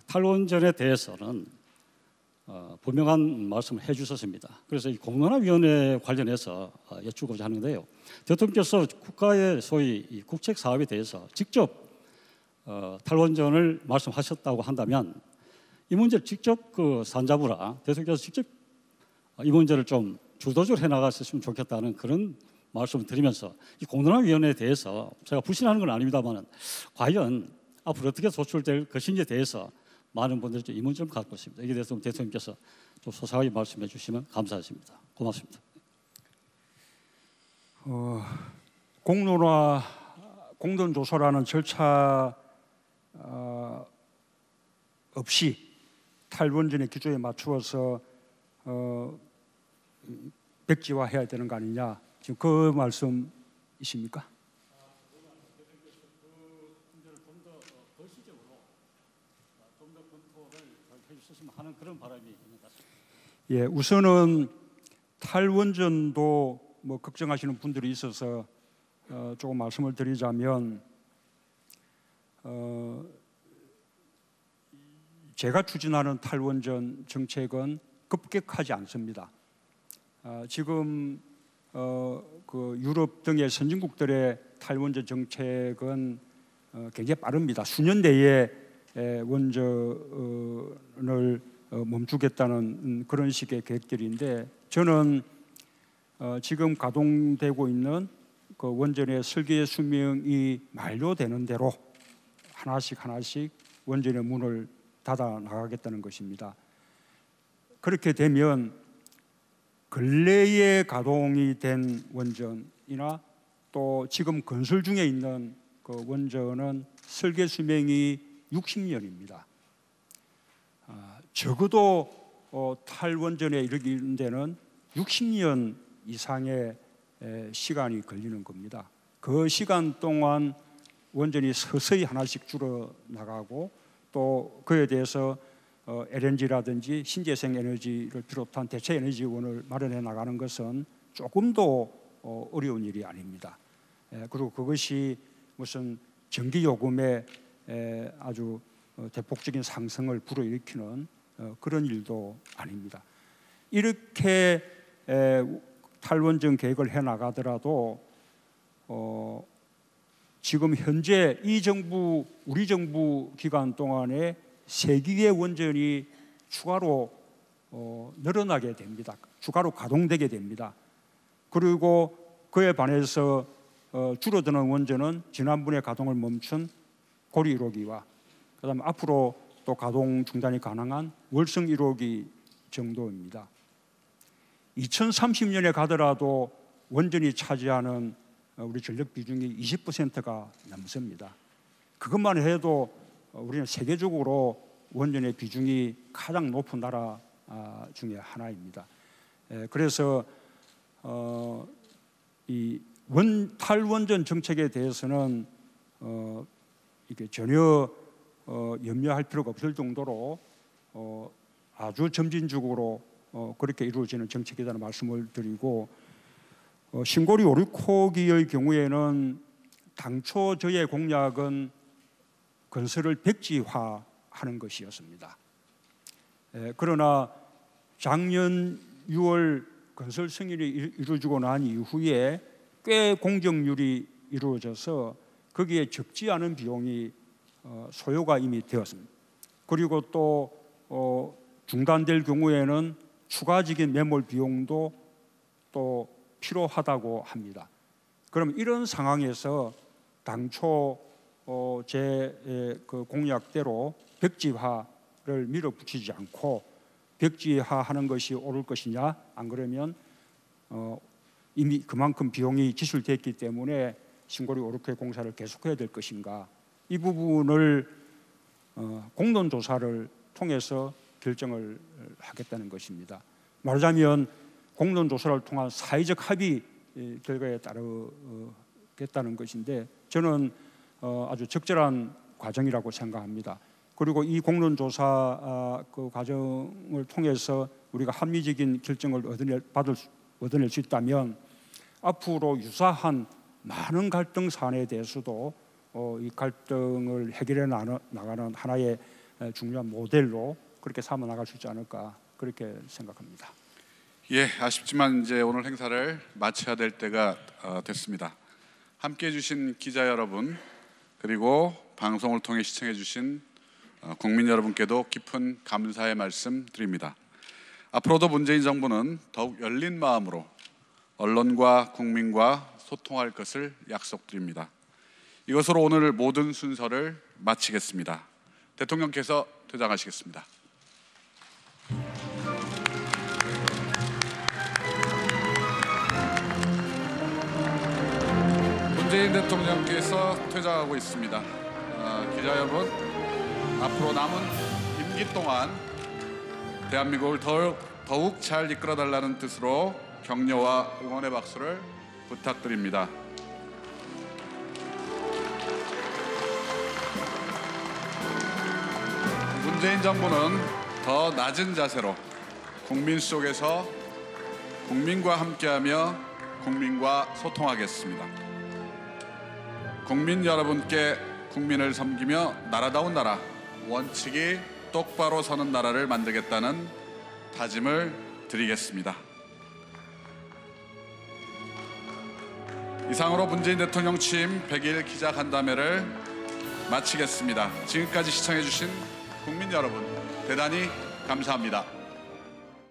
탈원전에 대해서는 분명한 말씀을 해주셨습니다. 그래서 이 공론화위원회 관련해서 여쭈고자 하는데요. 대통령께서 국가의 소위 이 국책 사업에 대해서 직접 탈원전을 말씀하셨다고 한다면 이 문제를 직접 그 산자부라 대통령께서 직접 이 문제를 좀 주도적으로 해나갔으면 좋겠다는 그런 말씀을 드리면서 이 공론화위원회에 대해서 제가 불신하는 건 아닙니다만 과연 앞으로 어떻게 소출될 것인지에 대해서 많은 분들이 좀 의문점을 갖고 있습니다. 이에 대해서 대통령께서 좀 소상하게 말씀해 주시면 감사하겠습니다. 고맙습니다. 공론조사라는 절차 없이 탈원전의 기조에 맞추어서 백지화해야 되는 거 아니냐, 지금 그 말씀이십니까? 하는 그런 바람이 있는 것 같습니다. 예, 우선은 탈원전도 뭐 걱정하시는 분들이 있어서 조금 말씀을 드리자면, 제가 추진하는 탈원전 정책은 급격하지 않습니다. 지금 그 유럽 등의 선진국들의 탈원전 정책은 굉장히 빠릅니다. 수년 내에 원전을 멈추겠다는 그런 식의 계획들인데, 저는 지금 가동되고 있는 그 원전의 설계 수명이 만료되는 대로 하나씩 원전의 문을 닫아 나가겠다는 것입니다. 그렇게 되면 근래에 가동이 된 원전이나 또 지금 건설 중에 있는 그 원전은 설계 수명이 60년입니다. 적어도 탈원전에 이르는 데는 60년 이상의 시간이 걸리는 겁니다. 그 시간 동안 원전이 서서히 하나씩 줄어나가고, 또 그에 대해서 LNG라든지 신재생 에너지를 비롯한 대체 에너지원을 마련해 나가는 것은 조금도 어려운 일이 아닙니다. 그리고 그것이 무슨 전기 요금의 아주 대폭적인 상승을 불어일으키는 그런 일도 아닙니다. 이렇게 탈원전 계획을 해 나가더라도 지금 현재 우리 정부 기간 동안에 3기의 원전이 추가로 늘어나게 됩니다. 추가로 가동되게 됩니다. 그리고 그에 반해서 줄어드는 원전은 지난번에 가동을 멈춘 고리 1호기와 그다음에 앞으로 또 가동 중단이 가능한 월성 1호기 정도입니다. 2030년에 가더라도 원전이 차지하는 우리 전력 비중이 20%가 넘습니다. 그것만 해도 우리는 세계적으로 원전의 비중이 가장 높은 나라 중에 하나입니다. 그래서 이 탈원전 정책에 대해서는 이게 전혀 염려할 필요가 없을 정도로 아주 점진적으로 그렇게 이루어지는 정책이라는 말씀을 드리고, 신고리 5, 6호기의 경우에는 당초 저의 공약은 건설을 백지화하는 것이었습니다. 그러나 작년 6월 건설 승인이 이루어지고 난 이후에 꽤 공정률이 이루어져서 거기에 적지 않은 비용이 소요가 이미 되었습니다. 그리고 또 중단될 경우에는 추가적인 매몰 비용도 또 필요하다고 합니다. 그럼 이런 상황에서 당초 제 그 공약대로 백지화를 밀어붙이지 않고 백지화하는 것이 옳을 것이냐, 안 그러면 이미 그만큼 비용이 지출됐기 때문에 신고리 5, 6회 공사를 계속해야 될 것인가, 이 부분을 공론조사를 통해서 결정을 하겠다는 것입니다. 말하자면 공론조사를 통한 사회적 합의 결과에 따르겠다는 것인데, 저는 아주 적절한 과정이라고 생각합니다. 그리고 이 공론조사 그 과정을 통해서 우리가 합리적인 결정을 얻어낼 수 있다면 앞으로 유사한 많은 갈등 사안에 대해서도 이 갈등을 해결해 나가는 하나의 중요한 모델로 그렇게 삼아 나갈 수 있지 않을까, 그렇게 생각합니다. 예, 아쉽지만 이제 오늘 행사를 마쳐야 될 때가 됐습니다. 함께해 주신 기자 여러분, 그리고 방송을 통해 시청해 주신 국민 여러분께도 깊은 감사의 말씀 드립니다. 앞으로도 문재인 정부는 더욱 열린 마음으로 언론과 국민과 소통할 것을 약속드립니다. 이것으로 오늘 모든 순서를 마치겠습니다. 대통령께서 퇴장하시겠습니다. 문재인 대통령께서 퇴장하고 있습니다. 기자 여러분, 앞으로 남은 임기 동안 대한민국을 더욱 잘 이끌어달라는 뜻으로 격려와 응원의 박수를 부탁드립니다. 문재인 정부는 더 낮은 자세로 국민 속에서 국민과 함께하며 국민과 소통하겠습니다. 국민 여러분께 국민을 섬기며 나라다운 나라, 원칙이 똑바로 서는 나라를 만들겠다는 다짐을 드리겠습니다. 이상으로 문재인 대통령 취임 100일 기자간담회를 마치겠습니다. 지금까지 시청해주신 국민 여러분, 대단히 감사합니다.